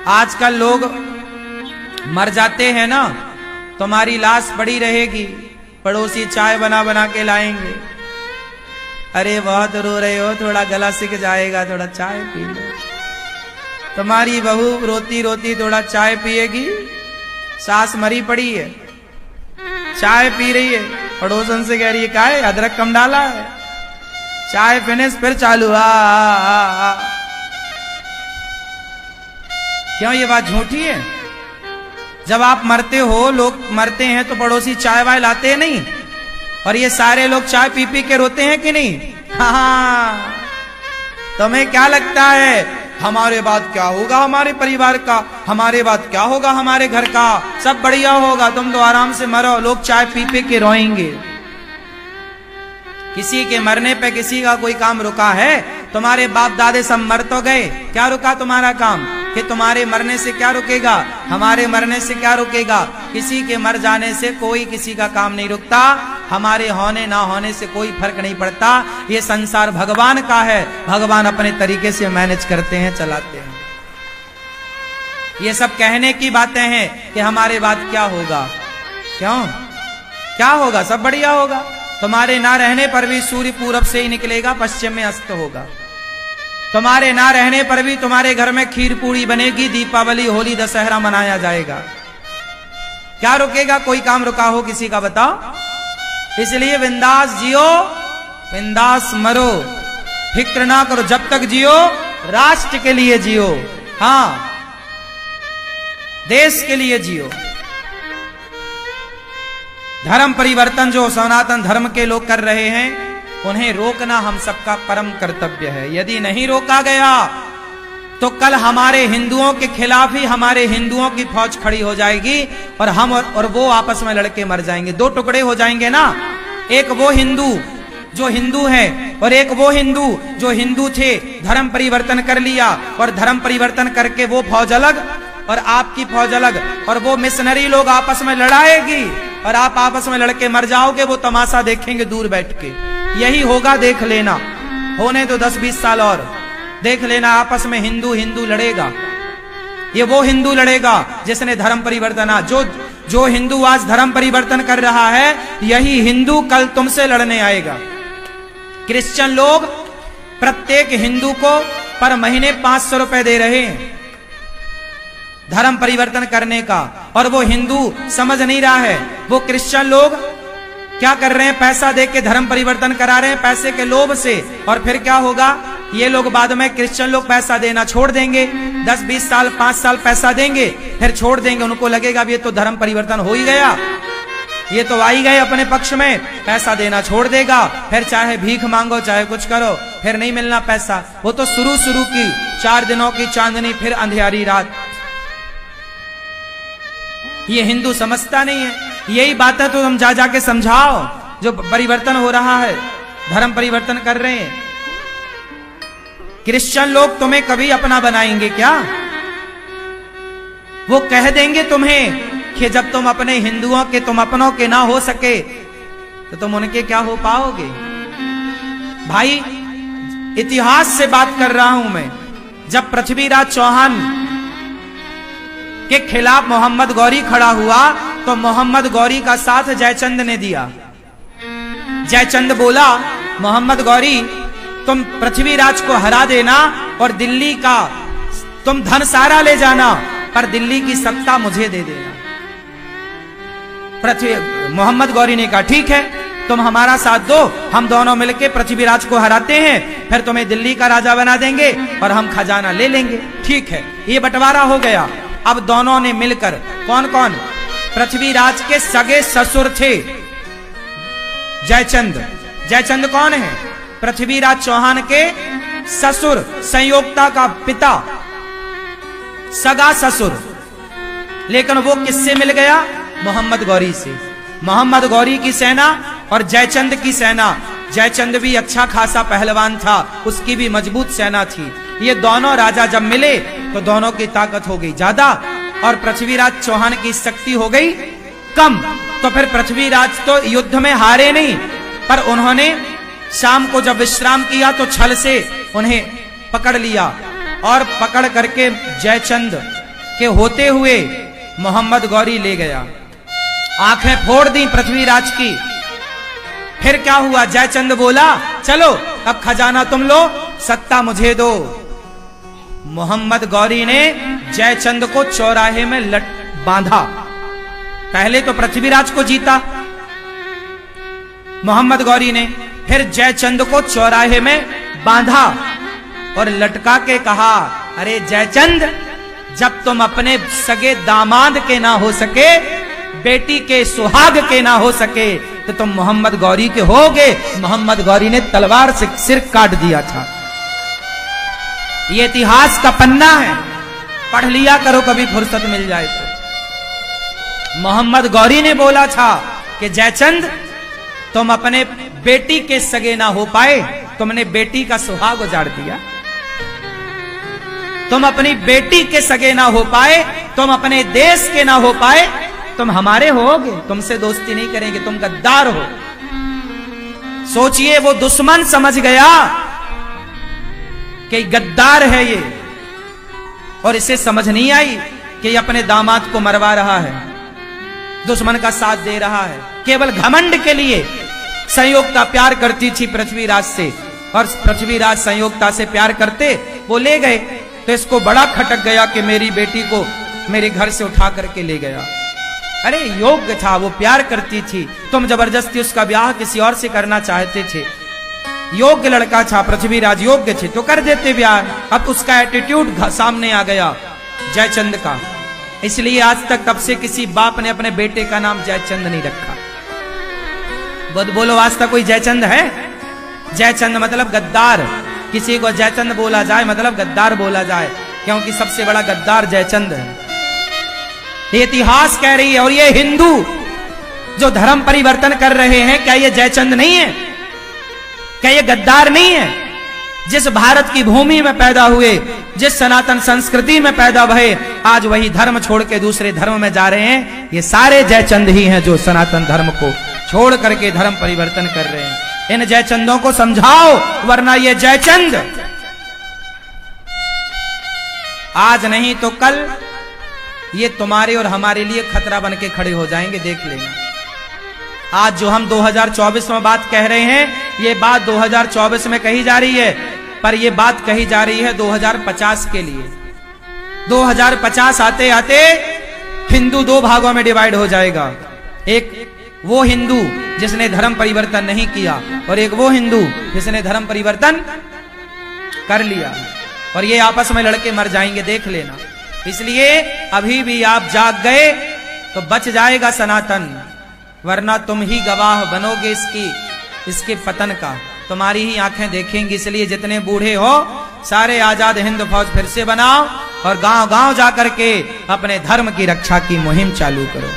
आजकल लोग मर जाते हैं ना, तुम्हारी लाश पड़ी रहेगी, पड़ोसी चाय बना बना के लाएंगे। अरे बहुत रो रहे हो, थोड़ा गला सिक जाएगा, थोड़ा चाय पी लो। तुम्हारी बहू रोती रोती थोड़ा चाय पिएगी, सास मरी पड़ी है, चाय पी रही है, पड़ोसन से कह रही है क्या है, अदरक कम डाला है। चाय फिनिश, फिर चालू आ। क्यों ये बात झूठी है? जब आप मरते हो, लोग मरते हैं तो पड़ोसी चाय वाय लाते हैं नहीं, और ये सारे लोग चाय पी पी के रोते हैं कि नहीं? हाँ, तुम्हें क्या लगता है हमारे बाद क्या होगा हमारे परिवार का, हमारे बाद क्या होगा हमारे घर का? सब बढ़िया होगा, तुम तो आराम से मरो, लोग चाय पी पी के रोएंगे। किसी के मरने पे किसी का कोई काम रुका है? तुम्हारे बाप दादे सब मर तो गए, क्या रुका तुम्हारा काम? कि तुम्हारे मरने से क्या रुकेगा? हमारे मरने से क्या रुकेगा? किसी के मर जाने से कोई किसी का काम नहीं रुकता, हमारे होने ना होने से कोई फर्क नहीं पड़ता। ये संसार भगवान का है, भगवान अपने तरीके से मैनेज करते हैं, चलाते हैं। ये सब कहने की बातें हैं कि हमारे बाद क्या होगा। क्यों क्या होगा? सब बढ़िया होगा। तुम्हारे ना रहने पर भी सूर्य पूरब से ही निकलेगा, पश्चिम में अस्त होगा। तुम्हारे ना रहने पर भी तुम्हारे घर में खीर पूरी बनेगी, दीपावली होली दशहरा मनाया जाएगा। क्या रुकेगा? कोई काम रुका हो किसी का? बताओ। इसलिए बिंदास जियो, बिंदास मरो, फिक्र ना करो। जब तक जियो राष्ट्र के लिए जियो, हाँ, देश के लिए जियो। धर्म परिवर्तन जो सनातन धर्म के लोग कर रहे हैं, उन्हें रोकना हम सबका परम कर्तव्य है। यदि नहीं रोका गया तो कल हमारे हिंदुओं के खिलाफ ही हमारे हिंदुओं की फौज खड़ी हो जाएगी, और हम और वो आपस में लड़के मर जाएंगे। दो टुकड़े हो जाएंगे ना, एक वो हिंदू जो हिंदू है, और एक वो हिंदू जो हिंदू थे, धर्म परिवर्तन कर लिया, और धर्म परिवर्तन करके वो फौज अलग और आपकी फौज अलग, और वो मिशनरी लोग आपस में लड़ाएगी, और आप आपस में लड़के मर जाओगे। वो तमाशा देखेंगे दूर बैठ के। यही होगा, देख लेना। होने तो 10-20 साल और देख लेना, आपस में हिंदू हिंदू लड़ेगा। ये वो हिंदू लड़ेगा जिसने धर्म परिवर्तन, जो हिंदू आज धर्म परिवर्तन कर रहा है, यही हिंदू कल तुमसे लड़ने आएगा। क्रिश्चियन लोग प्रत्येक हिंदू को पर महीने 500 रुपए दे रहे हैं धर्म परिवर्तन करने का, और वो हिंदू समझ नहीं रहा है। वो क्रिश्चियन लोग क्या कर रहे हैं? पैसा दे के धर्म परिवर्तन करा रहे हैं, पैसे के लोभ से। और फिर क्या होगा? ये लोग बाद में, क्रिश्चियन लोग पैसा देना छोड़ देंगे, 10-20 साल 5 साल पैसा देंगे, फिर छोड़ देंगे। उनको लगेगा अब ये तो धर्म परिवर्तन हो ही गया, ये तो आ ही गए अपने पक्ष में, पैसा देना छोड़ देगा। फिर चाहे भीख मांगो चाहे कुछ करो, फिर नहीं मिलना पैसा। वो तो शुरू की 4 दिनों की चांदनी, फिर अंधियारी रात। ये हिंदू समझता नहीं है। यही बात है तो हम जा जाके समझाओ, जो परिवर्तन हो रहा है, धर्म परिवर्तन कर रहे हैं। क्रिश्चियन लोग तुम्हें कभी अपना बनाएंगे क्या? वो कह देंगे तुम्हें कि जब तुम अपने हिंदुओं के, तुम अपनों के ना हो सके तो तुम उनके क्या हो पाओगे? भाई, इतिहास से बात कर रहा हूं मैं। जब पृथ्वीराज चौहान के खिलाफ मोहम्मद गौरी खड़ा हुआ, तो मोहम्मद गौरी का साथ जयचंद ने दिया। जयचंद बोला, मोहम्मद गौरी तुम पृथ्वीराज को हरा देना और दिल्ली का तुम धन सारा ले जाना, पर दिल्ली की सत्ता मुझे दे देना। मोहम्मद गौरी ने कहा ठीक है, तुम हमारा साथ दो, हम दोनों मिलके पृथ्वीराज को हराते हैं, फिर तुम्हें दिल्ली का राजा बना देंगे और हम खजाना ले लेंगे। ठीक है, ये बंटवारा हो गया। अब दोनों ने मिलकर, कौन कौन? पृथ्वीराज के सगे ससुर थे जयचंद। जयचंद कौन है? पृथ्वीराज चौहान के ससुर, संयोक्ता का पिता, सगा ससुर। लेकिन वो किससे मिल गया? मोहम्मद गौरी से। मोहम्मद गौरी की सेना और जयचंद की सेना। जयचंद भी अच्छा खासा पहलवान था, उसकी भी मजबूत सेना थी। ये दोनों राजा जब मिले तो दोनों की ताकत हो गई ज्यादा, और पृथ्वीराज चौहान की शक्ति हो गई कम। तो फिर पृथ्वीराज तो युद्ध में हारे नहीं, पर उन्होंने शाम को जब विश्राम किया तो छल से उन्हें पकड़ लिया, और पकड़ करके जयचंद के होते हुए मोहम्मद गौरी ले गया, आंखें फोड़ दी पृथ्वीराज की। फिर क्या हुआ, जयचंद बोला चलो अब खजाना तुम लो, सत्ता मुझे दो। मोहम्मद गौरी ने जयचंद को चौराहे में बांधा। पहले तो पृथ्वीराज को जीता मोहम्मद गौरी ने, फिर जयचंद को चौराहे में बांधा और लटका के कहा, अरे जयचंद, जब तुम अपने सगे दामाद के ना हो सके, बेटी के सुहाग के ना हो सके, तो तुम मोहम्मद गौरी के होगे। मोहम्मद गौरी ने तलवार से सिर काट दिया था। ये इतिहास का पन्ना है, पढ़ लिया करो कभी फुर्सत मिल जाए तो। मोहम्मद गौरी ने बोला था कि जयचंद, तुम अपने बेटी के सगे ना हो पाए, तुमने बेटी का सुहाग उजाड़ दिया। तुम अपनी बेटी के सगे ना हो पाए, तुम अपने देश के ना हो पाए, तुम हमारे होगे, तुमसे दोस्ती नहीं करेंगे, तुम गद्दार हो। सोचिए, वो दुश्मन समझ गया कि गद्दार है ये, और इसे समझ नहीं आई कि ये अपने दामाद को मरवा रहा है, दुश्मन का साथ दे रहा है। केवल घमंड के लिए संयोगता प्यार करती थी पृथ्वीराज से, और पृथ्वीराज संयोगता से प्यार करते, वो ले गए। तो इसको बड़ा खटक गया कि मेरी बेटी को मेरे घर से उठा करके ले गया। अरे योग्य था, वो प्यार करती थी, तुम जबरदस्ती उसका ब्याह किसी और से करना चाहते थे। योग्य लड़का था पृथ्वीराज, योग्य थे तो कर देते ब्याह। अब उसका एटीट्यूड सामने आ गया जयचंद का, इसलिए आज तक तब से किसी बाप ने अपने बेटे का नाम जयचंद नहीं रखा। बोलो, आज तक कोई जयचंद है? जयचंद मतलब गद्दार। किसी को जयचंद बोला जाए मतलब गद्दार बोला जाए, क्योंकि सबसे बड़ा गद्दार जयचंद है। ये इतिहास कह रही है। और ये हिंदू जो धर्म परिवर्तन कर रहे हैं, क्या ये जयचंद नहीं है? क्या ये गद्दार नहीं है? जिस भारत की भूमि में पैदा हुए, जिस सनातन संस्कृति में पैदा भये, आज वही धर्म छोड़ के दूसरे धर्म में जा रहे हैं। ये सारे जयचंद ही हैं जो सनातन धर्म को छोड़ करके धर्म परिवर्तन कर रहे हैं। इन जयचंदों को समझाओ, वरना ये जयचंद आज नहीं तो कल ये तुम्हारे और हमारे लिए खतरा बन के खड़े हो जाएंगे, देख लेना। आज जो हम 2024 में बात कह रहे हैं, ये बात 2024 में कही जा रही है, पर ये बात कही जा रही है 2050 के लिए। 2050 आते आते हिंदू दो भागों में डिवाइड हो जाएगा। एक वो हिंदू जिसने धर्म परिवर्तन नहीं किया, और एक वो हिंदू जिसने धर्म परिवर्तन कर लिया, और ये आपस में लड़के मर जाएंगे, देख लेना। इसलिए अभी भी आप जाग गए तो बच जाएगा सनातन, वरना तुम ही गवाह बनोगे इसके पतन का। तुम्हारी ही आंखें देखेंगी। इसलिए जितने बूढ़े हो, सारे आजाद हिंद फौज फिर से बनाओ और गांव गांव जाकर के अपने धर्म की रक्षा की मुहिम चालू करो।